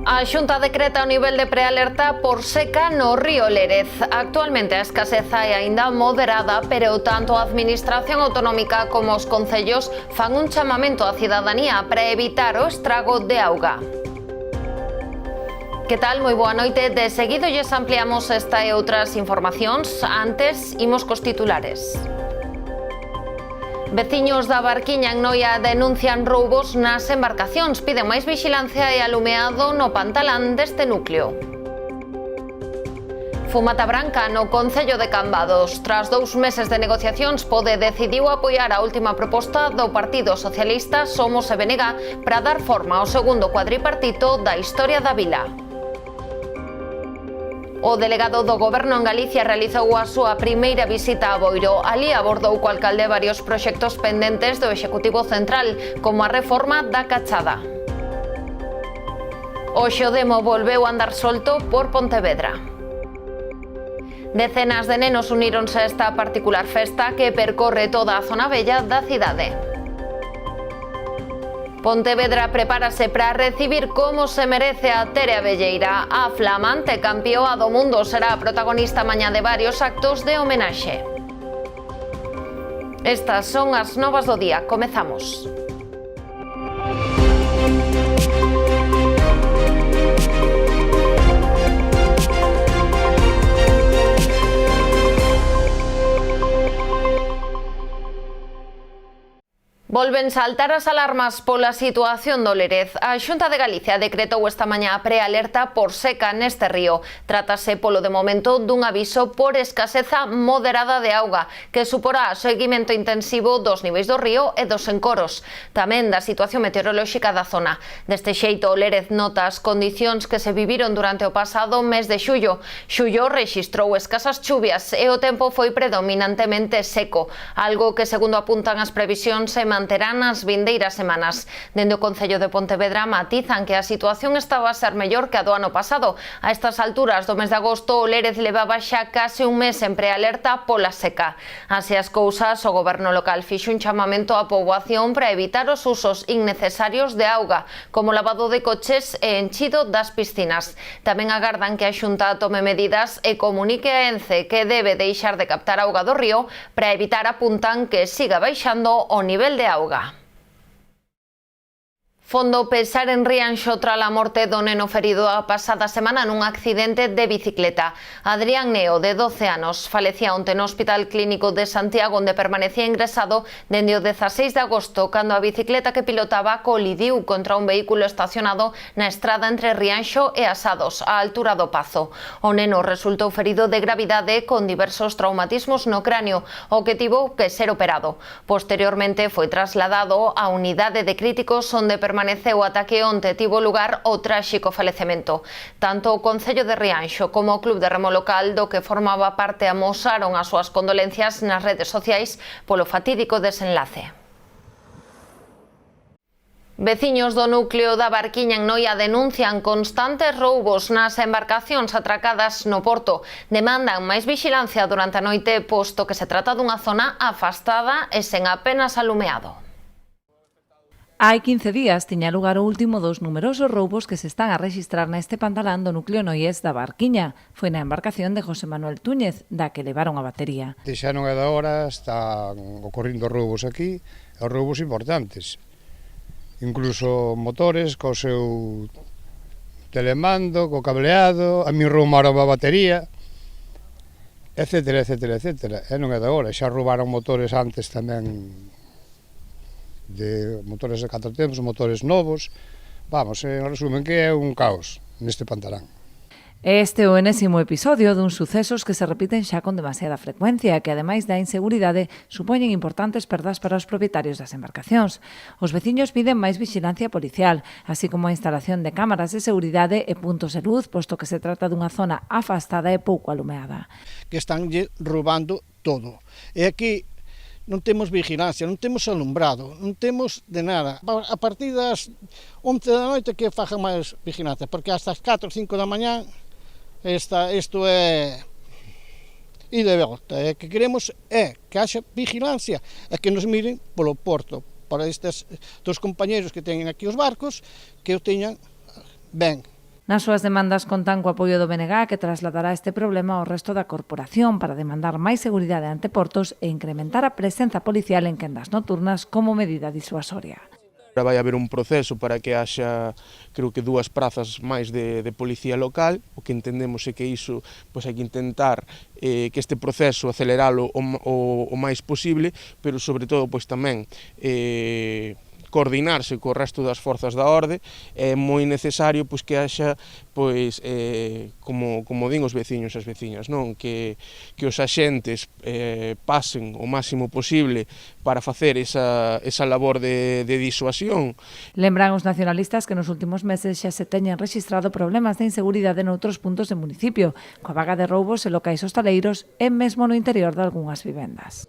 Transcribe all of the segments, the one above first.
A Xunta decreta o nivel de prealerta por seca no río Lérez. Actualmente a escaseza é aínda moderada, pero tanto a Administración Autonómica como os concellos fan un chamamento á cidadanía para evitar o estrago de auga. Que tal? Moi boa noite. De seguido lles ampliamos esta e outras informacións. Antes, imos cos titulares. Veciños da Barquiña en Noia denuncian roubos nas embarcacións. Piden máis vixilancia e alumeado no pantalán deste núcleo. Fumata branca no Concello de Cambados. Tras 2 meses de negociacións, Pode decidiu apoiar a última proposta do Partido Socialista, Somos e BNG para dar forma ao segundo cuadripartito da historia da vila. O delegado do Goberno en Galicia realizou a súa primeira visita a Boiro. Ali abordou co alcalde varios proxectos pendentes do Executivo Central, como a reforma da Cachada. O Xodemo volveu a andar solto por Pontevedra. Decenas de nenos uníronse a esta particular festa que percorre toda a zona bella da cidade. Pontevedra prepárase para recibir como se merece a Tere Abelleira. A flamante campioa do mundo será a protagonista mañá de varios actos de homenaxe. Estas son as novas do día. Comezamos. Volven saltar as alarmas pola situación do Lérez. A Xunta de Galicia decretou esta mañá a prealerta por seca neste río. Trátase polo de momento dun aviso por escaseza moderada de auga, que suporá seguimento intensivo dos niveis do río e dos encoros. Tamén da situación meteorolóxica da zona. Deste xeito, o Lérez nota as condicións que se viviron durante o pasado mes de xullo. Xullo rexistrou escasas chuvias e o tempo foi predominantemente seco, algo que, segundo apuntan as previsións, se manterán nas vindeiras semanas. Dende o Concello de Pontevedra matizan que a situación estaba a ser mellor que a do ano pasado. A estas alturas do mes de agosto, o Lérez levaba xa case un mes en prealerta pola seca. Así as cousas, o Goberno local fixo un chamamento á poboación para evitar os usos innecesarios de auga, como lavado de coches e enchido das piscinas. Tamén agardan que a Xunta tome medidas e comunique a Ence que debe deixar de captar auga do río para evitar, apuntan, que siga baixando o nivel de auga. Fondo pesar en Rianxo tras a morte do neno ferido a pasada semana nun accidente de bicicleta. Adrián Neo, de 12 anos, falecía onte no Hospital Clínico de Santiago, onde permanecía ingresado dende o 16 de agosto, cando a bicicleta que pilotaba colidiu contra un vehículo estacionado na estrada entre Rianxo e Asados, á altura do Pazo. O neno resultou ferido de gravidade con diversos traumatismos no cráneo, o que tivo que ser operado. Posteriormente foi trasladado á unidade de críticos, onde permaneceu ata que onte tivo lugar o tráxico falecemento. Tanto o Concello de Rianxo como o Club de Remo local, do que formaba parte, amosaron as súas condolencias nas redes sociais polo fatídico desenlace. Veciños do núcleo da Barquiña en Noia denuncian constantes roubos nas embarcacións atracadas no porto. Demandan máis vixilancia durante a noite, posto que se trata dunha zona afastada e sen apenas alumeado. Hai 15 días tiña lugar o último dos numerosos roubos que se están a rexistrar neste pantalán do núcleo noiés da Barquiña. Foi na embarcación de José Manuel Túñez, da que levaron a batería. Xa non é da hora, están ocorrendo roubos aquí, e roubos importantes. Incluso motores co seu telemando, co cableado, a min roubaron a batería, etcétera, etcétera, etcétera. E non é da hora, xa roubaron motores antes tamén, de motores de 4 tempos, motores novos. Vamos, en resumen, que é un caos neste pantalán. Este é o enésimo episodio dun sucesos que se repiten xa con demasiada frecuencia, que ademais da inseguridade supoñen importantes perdas para os propietarios das embarcacións. Os veciños piden máis vixilancia policial, así como a instalación de cámaras de seguridade e puntos de luz, posto que se trata dunha zona afastada e pouco alumeada. Que están roubando todo. E aquí non temos vigilancia, non temos alumbrado, non temos de nada. A partir das 11 da noite que fajan máis vigilancia, porque hasta as 4 ou 5 da mañá isto é ida e volta. E que queremos é que haxa vigilancia e que nos miren polo porto, para estes dos compañeros que teñen aquí os barcos, que o teñan ben. Nas súas demandas contan co apoio do BNG, que trasladará este problema ao resto da corporación para demandar máis seguridade ante portos e incrementar a presenza policial en quendas nocturnas como medida disuasoria. Vai haber un proceso para que haxa, creo que 2 prazas máis de policía local. O que entendemos é que iso, pois hai que intentar que este proceso aceleralo o máis posible, pero sobre todo pois tamén coordinarse co resto das forzas da orde. É moi necesario pois que haxa pois como din os veciños e as veciñas, non, que os axentes pasen o máximo posible para facer esa labor de disuasión. Lembran os nacionalistas que nos últimos meses xa se teñen rexistrado problemas de inseguridade noutros puntos do municipio, coa vaga de roubos en locais hostaleiros e mesmo no interior de algunhas vivendas.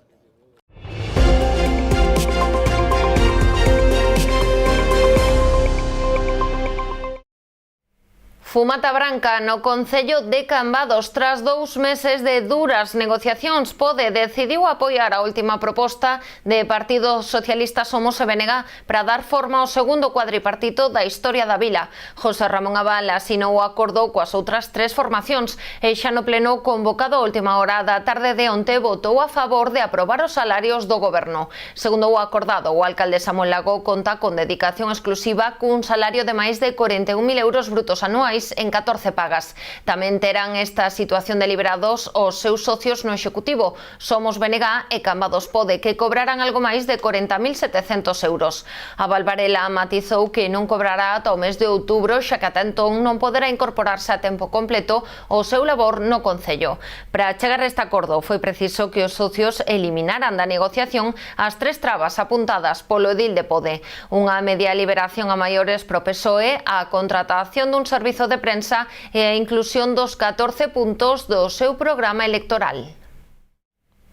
Fumata branca no Concello de Cambados. Tras 2 meses de duras negociacións, Pode decidiu apoiar a última proposta de Partido Socialista Somos e BNG para dar forma ao segundo cuadripartito da historia da vila. José Ramón Abal asinou o acordo coas outras 3 formacións e xa no pleno convocado a última hora da tarde de onte votou a favor de aprobar os salarios do goberno. Segundo o acordado, o alcalde Samuel Lago conta con dedicación exclusiva cun salario de máis de 41.000 euros brutos anuais en 14 pagas. Tamén terán esta situación de liberados os seus socios no Executivo, Somos BNG e Cambados Pode, que cobrarán algo máis de 40.700 euros. Abal Varela matizou que non cobrará ata o mes de outubro, xa que ata entón non poderá incorporarse a tempo completo ao seu labor no Concello. Para chegar a este acordo foi preciso que os socios eliminaran da negociación as 3 trabas apuntadas polo edil de Pode: unha media liberación a maiores pro PSOE, a contratación dun servizo de prensa e a inclusión dos 14 puntos do seu programa electoral.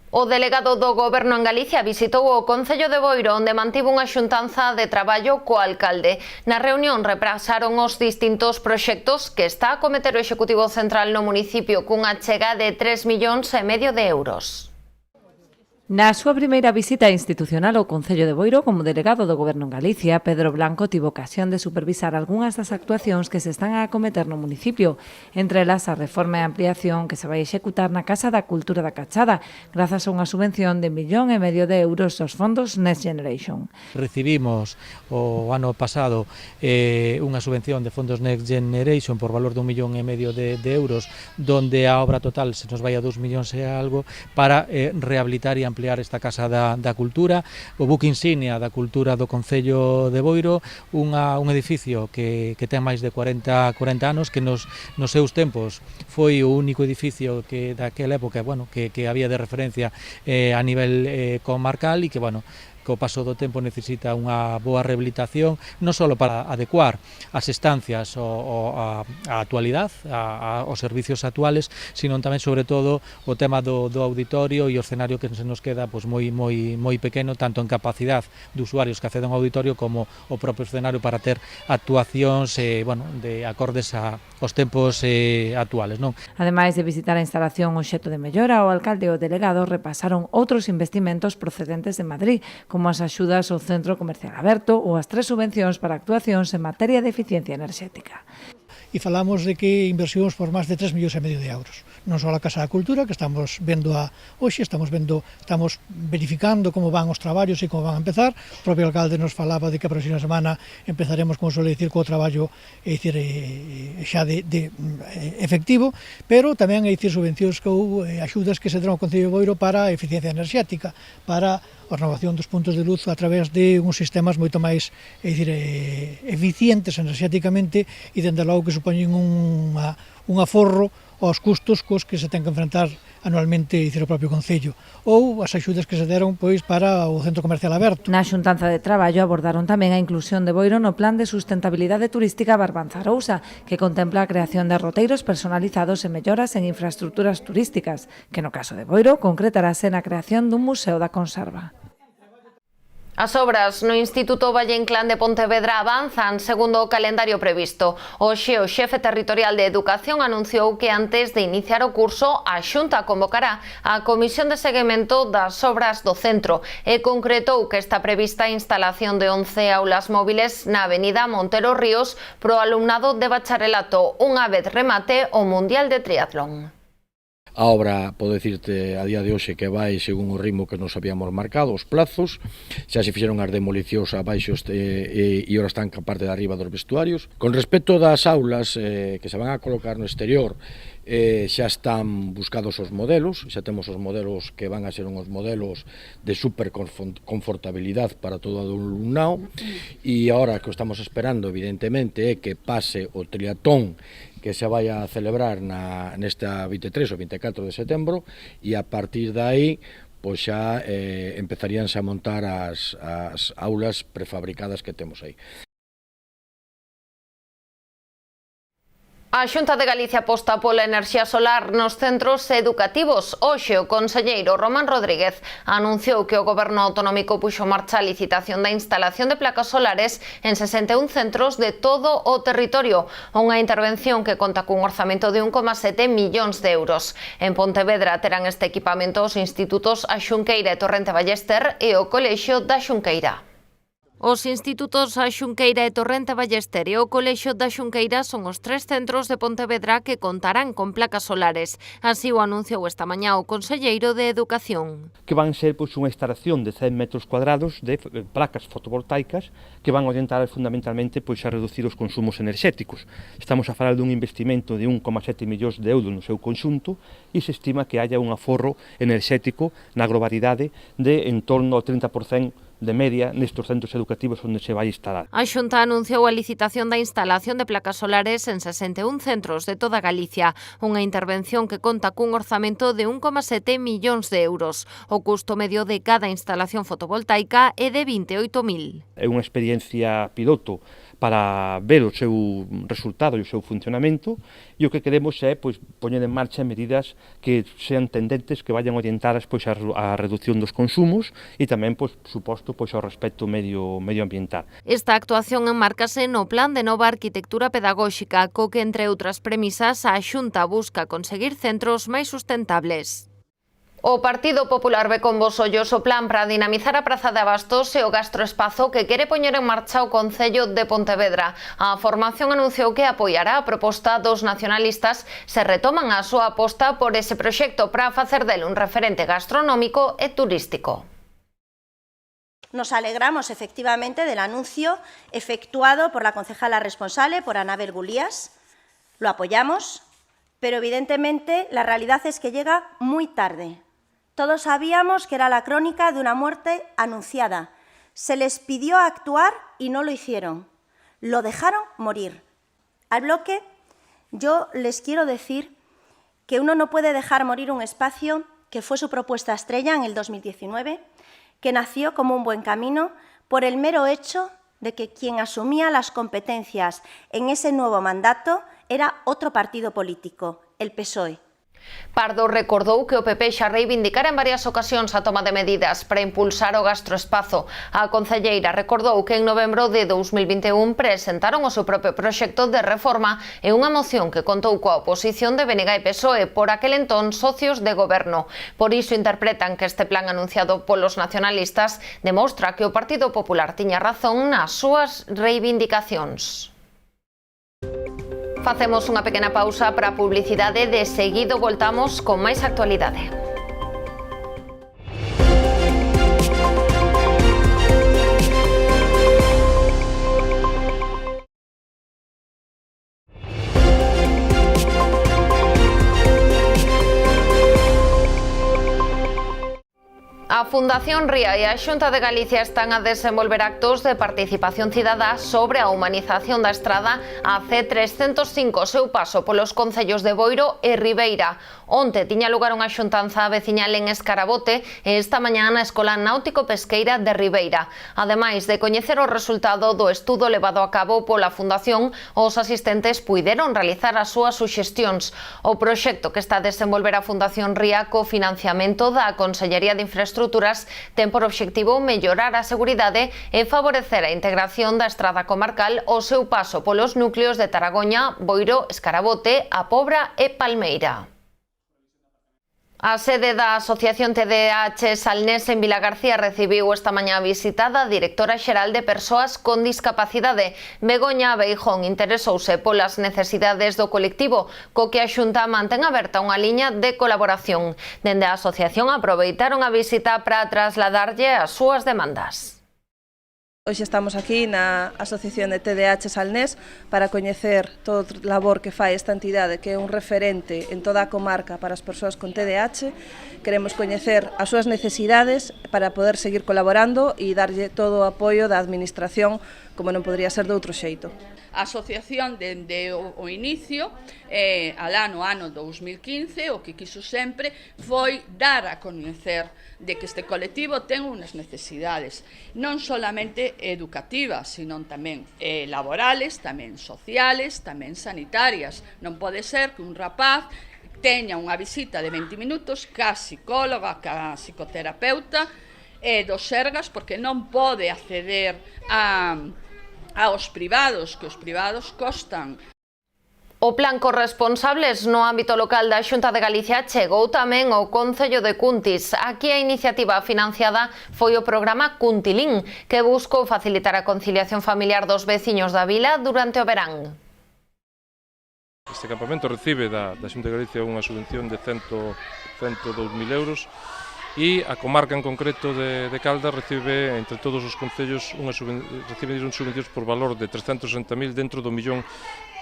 O delegado do Goberno en Galicia visitou o Concello de Boiro, onde mantivo unha xuntanza de traballo co alcalde. Na reunión repasaron os distintos proxectos que está a acometer o Executivo Central no municipio, cunha chega de 3,5 millóns de euros. Na súa primeira visita institucional ao Concello de Boiro como delegado do Goberno en Galicia, Pedro Blanco tivo ocasión de supervisar algunhas das actuacións que se están a acometer no municipio, entre elas a reforma e ampliación que se vai executar na Casa da Cultura da Cachada, grazas a unha subvención de 1,5 millón de euros dos fondos Next Generation. Recibimos o ano pasado unha subvención de fondos Next Generation por valor de 1,5 millón de euros, donde a obra total se nos vai a 2 millóns e algo para rehabilitar e ampliar esta Casa da Cultura, o buque insignia da cultura do Concello de Boiro, un edificio que ten máis de 40 anos, que nos seus tempos foi o único edificio que daquela época, que había de referencia a nivel comarcal e que, co paso do tempo necesita unha boa rehabilitación, non só para adecuar as estancias á actualidade, aos servicios actuales, sino tamén, sobre todo, o tema do auditorio e o escenario que se nos queda moi pequeno, tanto en capacidade de usuarios que acceden ao auditorio como o propio escenario para ter actuacións de acordes aos tempos actuales, non? Ademais de visitar a instalación obxecto de mellora, o alcalde e o delegado repasaron outros investimentos procedentes de Madrid, como as axudas ao Centro Comercial Aberto ou as 3 subvencións para actuacións en materia de eficiencia enerxética. E falamos de que inversións por máis de 3,5 millóns de euros. Non só a Casa da Cultura, que estamos vendo hoxe, estamos verificando como van os traballos e como van a empezar. O propio alcalde nos falaba de que a próxima semana empezaremos, como suele dicir, co traballo xa de efectivo, pero tamén subvencións ou axudas que se dan ao Concello de Boiro para a eficiencia enerxética, para a renovación dos puntos de luz a través de uns sistemas moito máis eficientes enerxéticamente e, dende logo, que supoñen un aforro aos custos cos que se ten que enfrentar anualmente o propio Concello, ou as axudas que se deron para o Centro Comercial Aberto. Na xuntanza de traballo abordaron tamén a inclusión de Boiro no Plan de Sustentabilidade Turística Barbanzarousa, que contempla a creación de roteiros personalizados e melloras en infraestructuras turísticas, que no caso de Boiro concretarase na creación dun museo da conserva. As obras no Instituto Valle Inclán de Pontevedra avanzan segundo o calendario previsto. Hoxe o xefe territorial de Educación anunciou que antes de iniciar o curso a Xunta convocará a Comisión de Seguimento das Obras do Centro e concretou que está prevista a instalación de 11 aulas móviles na avenida Montero Ríos pro alumnado de bacharelato unha vez remate o Mundial de Triatlón. A obra, podo dicirte, a día de hoxe que vai según o ritmo que nos habíamos marcado, os plazos, xa se fixeron as demolicións abaixo e ora están a parte de arriba dos vestuarios. Con respecto das aulas que se van a colocar no exterior, xa están buscados os modelos, xa temos os modelos que van a ser uns modelos de super confortabilidade para todo o alumnado, e agora que o estamos esperando, evidentemente, é que pase o triatlón que se vai a celebrar nesta 23 ou 24 de setembro, e a partir de aí pois xa empezaríanse a montar as aulas prefabricadas que temos aí. A Xunta de Galicia aposta pola enerxía solar nos centros educativos. Hoxe o conselleiro Román Rodríguez anunciou que o Goberno autonómico puxo en marcha a licitación da instalación de placas solares en 61 centros de todo o territorio, unha intervención que conta cun orzamento de 1,7 millóns de euros. En Pontevedra terán este equipamento os institutos A Xunqueira e Torrente Ballester e o Colexio da Xunqueira. Os institutos A Xunqueira e Torrente Ballester e o Colexio da Xunqueira son os 3 centros de Pontevedra que contarán con placas solares. Así o anunciou esta mañá o conselleiro de Educación. Que van ser unha instalación de 100 metros cuadrados de placas fotovoltaicas que van orientar fundamentalmente a reducir os consumos enerxéticos. Estamos a falar dun investimento de 1,7 millóns de euros no seu conxunto e se estima que haya un aforro enerxético na globalidade de en torno ao 30% de media nestes centros educativos onde se vai instalar. A Xunta anunciou a licitación da instalación de placas solares en 61 centros de toda Galicia, unha intervención que conta cun orzamento de 1,7 millóns de euros. O custo medio de cada instalación fotovoltaica é de 28.000. É unha experiencia piloto para ver o seu resultado e o seu funcionamento, e o que queremos é poñer en marcha medidas que sean tendentes, que vayan orientadas á reducción dos consumos e tamén, suposto, ao respecto medioambiental. Esta actuación enmárcase no Plan de Nova Arquitectura Pedagóxica, co que, entre outras premisas, a Xunta busca conseguir centros máis sustentables. O Partido Popular ve con bos ollos o plan para dinamizar a Praza de Abastos e o gastroespazo que quere poñer en marcha o Concello de Pontevedra. A formación anunciou que apoiará a proposta dos nacionalistas se retoman a súa aposta por ese proxecto para facer dele un referente gastronómico e turístico. Nos alegramos efectivamente del anuncio efectuado por la concejala responsable, por Anabel Gulías. Lo apoyamos, pero evidentemente la realidad es que llega muy tarde. Todos sabíamos que era la crónica de una muerte anunciada. Se les pidió actuar y no lo hicieron. Lo dejaron morir. Al bloque, yo les quiero decir que uno no puede dejar morir un espacio que fue su propuesta estrella en el 2019, que nació como un buen camino por el mero hecho de que quien asumía las competencias en ese nuevo mandato era otro partido político, el PSOE. Pardo recordou que o PP xa reivindicara en varias ocasións a toma de medidas para impulsar o gastroespazo. A concelleira recordou que en novembro de 2021 presentaron o seu propio proxecto de reforma e unha moción que contou coa oposición de BNG e PSOE, por aquel entón socios de goberno. Por iso interpretan que este plan anunciado polos nacionalistas demostra que o Partido Popular tiña razón nas súas reivindicacións. Facemos unha pequena pausa para a publicidade, de seguido voltamos con máis actualidade. A Fundación Ría e a Xunta de Galicia están a desenvolver actos de participación cidadá sobre a humanización da estrada a C305, seu paso polos concellos de Boiro e Ribeira. Onte tiña lugar unha xuntanza veciñal en Escarabote e esta mañá na Escola Náutico-Pesqueira de Ribeira. Ademais de coñecer o resultado do estudo levado a cabo pola Fundación, os asistentes puideron realizar as súas suxestións. O proxecto que está a desenvolver a Fundación Ría co financiamento da Consellería de Infraestructuras infraestruturas ten por obxectivo mellorar a seguridade e favorecer a integración da estrada comarcal ao seu paso polos núcleos de Taragoña, Boiro, Escarabote, A Pobra e Palmeira. A sede da Asociación TDAH Salnés en Vilagarcía recibiu esta mañá visita da directora xeral de Persoas con Discapacidade. Begoña Beijón interesouse polas necesidades do colectivo, co que a Xunta mantén aberta unha liña de colaboración. Dende a asociación aproveitaron a visita para trasladarlle as súas demandas. Hoxe estamos aquí na Asociación de TDAH Salnés para coñecer todo o labor que fai esta entidade, que é un referente en toda a comarca para as persoas con TDAH. Queremos coñecer as súas necesidades para poder seguir colaborando e darlle todo o apoio da Administración, como non podría ser de outro xeito. A asociación dende o inicio, alá no ano 2015, o que quiso sempre foi dar a coñecer de que este colectivo ten unhas necesidades non solamente educativas, sino tamén laborales, tamén sociales, tamén sanitarias. Non pode ser que un rapaz teña unha visita de 20 minutos ca psicóloga, ca psicoterapeuta dos Sergas, porque non pode acceder aos privados, que os privados costan. O plan corresponsables no ámbito local da Xunta de Galicia chegou tamén ao Concello de Cuntis. Aquí a iniciativa financiada foi o programa Cuntilín, que buscou facilitar a conciliación familiar dos veciños da vila durante o verán. Este campamento recibe da Xunta de Galicia unha subvención de 102.000 euros e a comarca en concreto de Caldas recibe, entre todos os concellos, recibe subvencións por valor de 360.000 dentro do millón do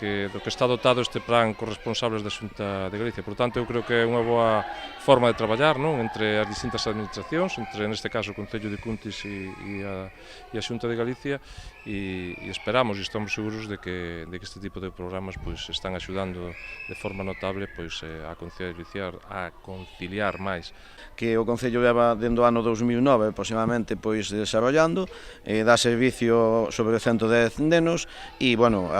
que está dotado este plan corresponsables da Xunta de Galicia. Por tanto, eu creo que é unha boa forma de traballar, non, entre as distintas administracións, entre, neste caso, o Concello de Cuntis e a Xunta de Galicia, e esperamos e estamos seguros de que este tipo de programas están axudando de forma notable a conciliar máis. Que o Concello leva dende o ano 2009 aproximadamente desarrollando, dá servicio sobre 110 nenos e, bueno,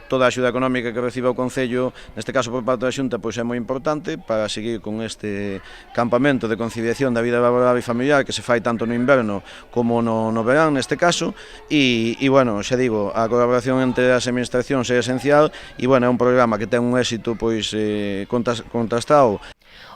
toda a axuda económica que recibe o Concello, neste caso por parte da Xunta, é moi importante para seguir con este campamento de conciliación da vida laboral e familiar que se fai tanto no inverno como no verán, neste caso, e bueno, xa digo, a colaboración entre as administracións é esencial e, bueno, é un programa que ten un éxito contrastado.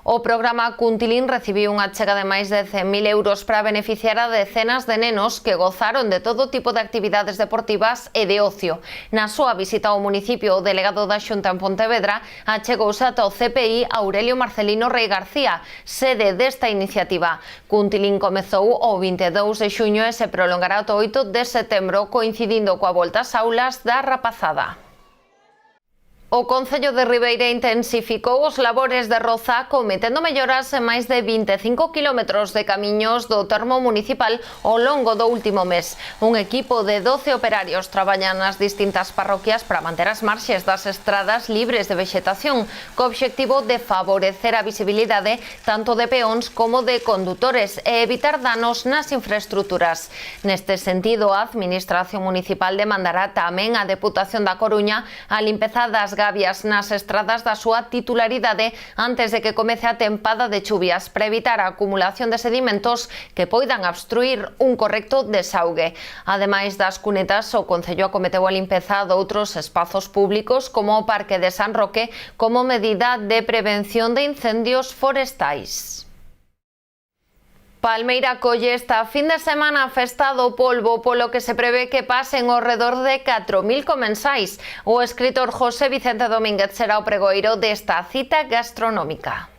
O programa Cuntilín recibiu unha chega de máis de 100.000 euros para beneficiar a decenas de nenos que gozaron de todo tipo de actividades deportivas e de ocio. Na súa visita ao municipio, o delegado da Xunta en Pontevedra achegouse ata o CPI Aurelio Marcelino Rei García, sede desta iniciativa. Cuntilín comezou o 22 de xuño e se prolongará ata o 8 de setembro, coincidindo coa volta ás aulas da rapazada. O Concello de Ribeira intensificou os labores de roza cometendo melloras en máis de 25 kilómetros de camiños do termo municipal ao longo do último mes. Un equipo de 12 operarios traballa nas distintas parroquias para manter as marxes das estradas libres de vexetación, co obxectivo de favorecer a visibilidade tanto de peóns como de condutores e evitar danos nas infraestruturas. Neste sentido, a Administración Municipal demandará tamén a Deputación da Coruña a limpeza das gabias nas estradas da súa titularidade antes de que comece a tempada de chuvias para evitar a acumulación de sedimentos que poidan obstruir un correcto desaugue. Ademais das cunetas, o Concello acometeu a limpeza de outros espazos públicos como o Parque de San Roque como medida de prevención de incendios forestais. Palmeira colle esta fin de semana a festa do polvo, polo que se prevé que pasen ao redor de 4.000 comensais. O escritor José Vicente Domínguez será o pregoeiro desta cita gastronómica.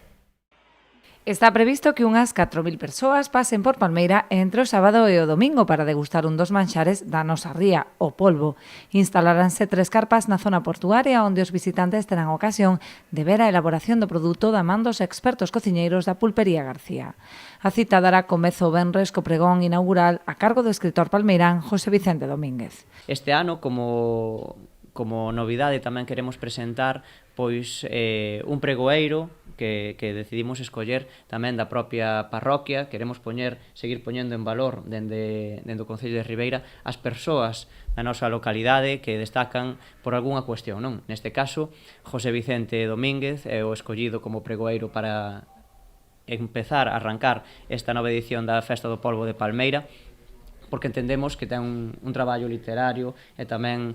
Está previsto que unhas 4.000 persoas pasen por Palmeira entre o sábado e o domingo para degustar un dos manxares da nosa ría, o polvo. Instalaránse 3 carpas na zona portuaria onde os visitantes terán ocasión de ver a elaboración do produto da man dos expertos cociñeiros da Pulpería García. A cita dará comezo o venres co pregón inaugural a cargo do escritor palmeirán José Vicente Domínguez. Este ano, como novidade, tamén queremos presentar un pregoeiro que decidimos escoller tamén da propia parroquia. Queremos seguir poñendo en valor dende o Concello de Ribeira as persoas da nosa localidade que destacan por algunha cuestión, non? Neste caso, José Vicente Domínguez é o escollido como pregoeiro para empezar a arrancar esta nova edición da Festa do Polvo de Palmeira, porque entendemos que ten un traballo literario e tamén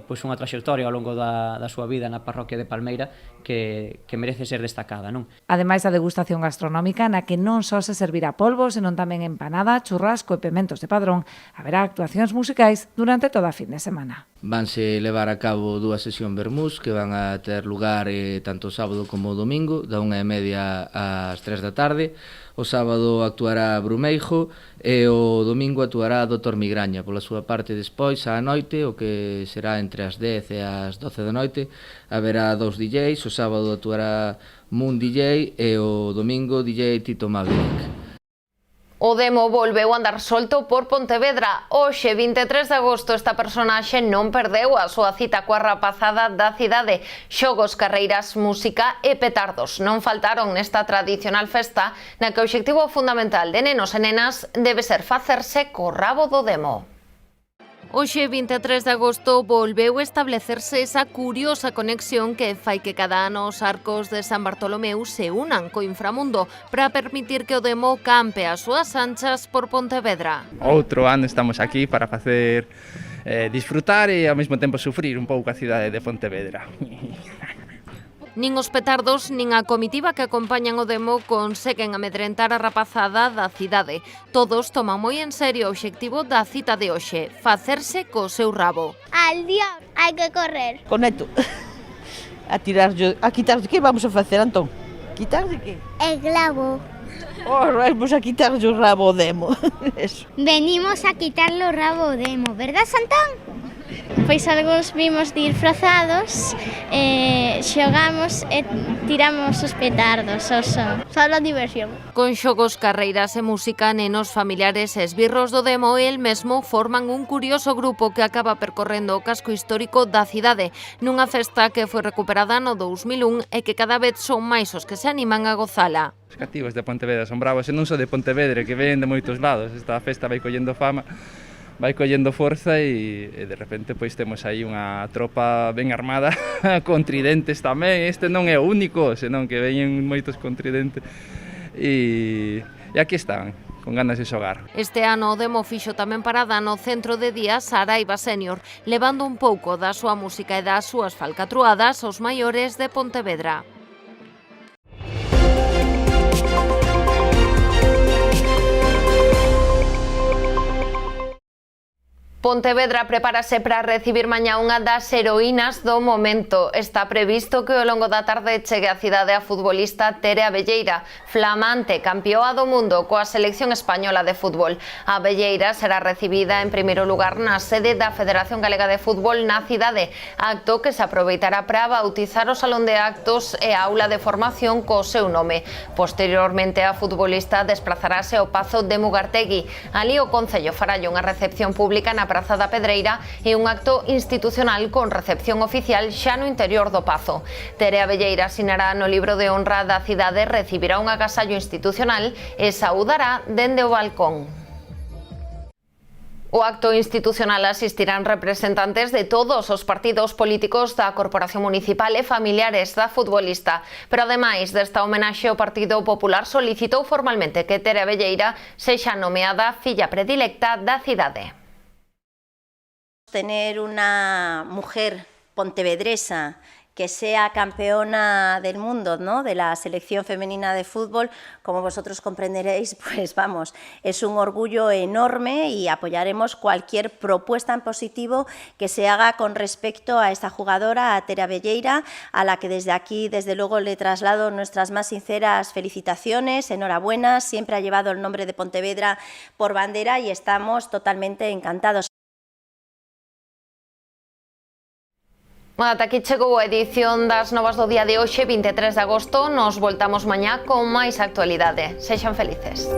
pois unha traxectoria ao longo da súa vida na parroquia de Palmeira que merece ser destacada, non? Ademais da degustación gastronómica na que non só se servirá polvo, senón tamén empanada, churrasco e pementos de Padrón, haberá actuacións musicais durante toda a fin de semana. Vanse levar a cabo dúas sesións vermús que van a ter lugar tanto sábado como domingo, da 1:30 ás 3 da tarde. O sábado actuará Brumeijo e o domingo actuará Dr. Migraña. Pola súa parte, despois, á noite, o que será entre as 10 e as 12 da noite, haberá 2 DJs. O sábado actuará Moon DJ e o domingo DJ Tito Maverick. O Demo volveu a andar solto por Pontevedra. Hoxe, 23 de agosto, esta personaxe non perdeu a súa cita coa rapazada da cidade. Xogos, carreiras, música e petardos non faltaron nesta tradicional festa na que o obxectivo fundamental de nenos e nenas debe ser facerse co rabo do Demo. Hoxe, 23 de agosto, volveu establecerse esa curiosa conexión que fai que cada ano os arcos de San Bartolomeu se unan co inframundo para permitir que o Demo campe as súas anchas por Pontevedra. Outro ano estamos aquí para facer disfrutar e ao mesmo tempo sufrir un pouco a cidade de Pontevedra. Nin os petardos nin a comitiva que acompañan o Demo conseguen amedrentar a rapazada da cidade. Todos toman moi en serio o obxectivo da cita de hoxe, facerse co seu rabo. Al día hai que correr. Con Neto. A quitar que vamos a facer, Antón? Quitar de que? El clavo. Vamos a quitar o rabo Demo. Eso. Venimos a quitarle o rabo Demo, verdad, Santón? Pois algúns vimos disfrazados, xogamos e tiramos os petardos, só diversión. Con xogos, carreiras e música, nenos, familiares e esbirros do Demo e el mesmo forman un curioso grupo que acaba percorrendo o casco histórico da cidade, nunha festa que foi recuperada no 2001 e que cada vez son máis os que se animan a gozala. Os cativos de Pontevedra son bravos, e non só de Pontevedra, que ven de moitos lados. Esta festa vai collendo fama, vai collendo forza e de repente pois temos aí unha tropa ben armada con tridentes tamén. Este non é o único, senón que veñen moitos con tridente e aquí están, con ganas de xogar. Este ano o Demo fixo tamén parada no centro de día Saraiva Senior, levando un pouco da súa música e das súas falcatruadas aos maiores de Pontevedra. Pontevedra prepárase para recibir mañá unha das heroínas do momento. Está previsto que ao longo da tarde chegue á cidade a futbolista Tere Abelleira, flamante campeoa do mundo coa selección española de fútbol. A Abelleira será recibida en primeiro lugar na sede da Federación Galega de Fútbol na cidade, acto que se aproveitará para bautizar o salón de actos e a aula de formación co seu nome. Posteriormente, a futbolista desplazarase ao Pazo de Mugartegui. Ali o Concello faralle unha recepción pública na Praza da Pedreira e un acto institucional con recepción oficial xa no interior do Pazo. Tere Abelleira asinará no libro de honra da cidade, recibirá un agasallo institucional e saudará dende o balcón. O acto institucional asistirán representantes de todos os partidos políticos da Corporación Municipal e familiares da futbolista. Pero ademais desta homenaxe, o Partido Popular solicitou formalmente que Tere Abelleira sexa nomeada filla predilecta da cidade. Tener una mujer pontevedresa que sea campeona del mundo, ¿no?, de la selección femenina de fútbol, como vosotros comprenderéis, pues vamos, es un orgullo enorme y apoyaremos cualquier propuesta en positivo que se haga con respecto a esta jugadora, a Tere Abelleira, a la que desde aquí, desde luego, le traslado nuestras más sinceras felicitaciones, enhorabuena, siempre ha llevado el nombre de Pontevedra por bandera y estamos totalmente encantados. Ata aquí chegou a edición das novas do día de hoxe, 23 de agosto. Nos voltamos mañá con máis actualidade. Sexan felices.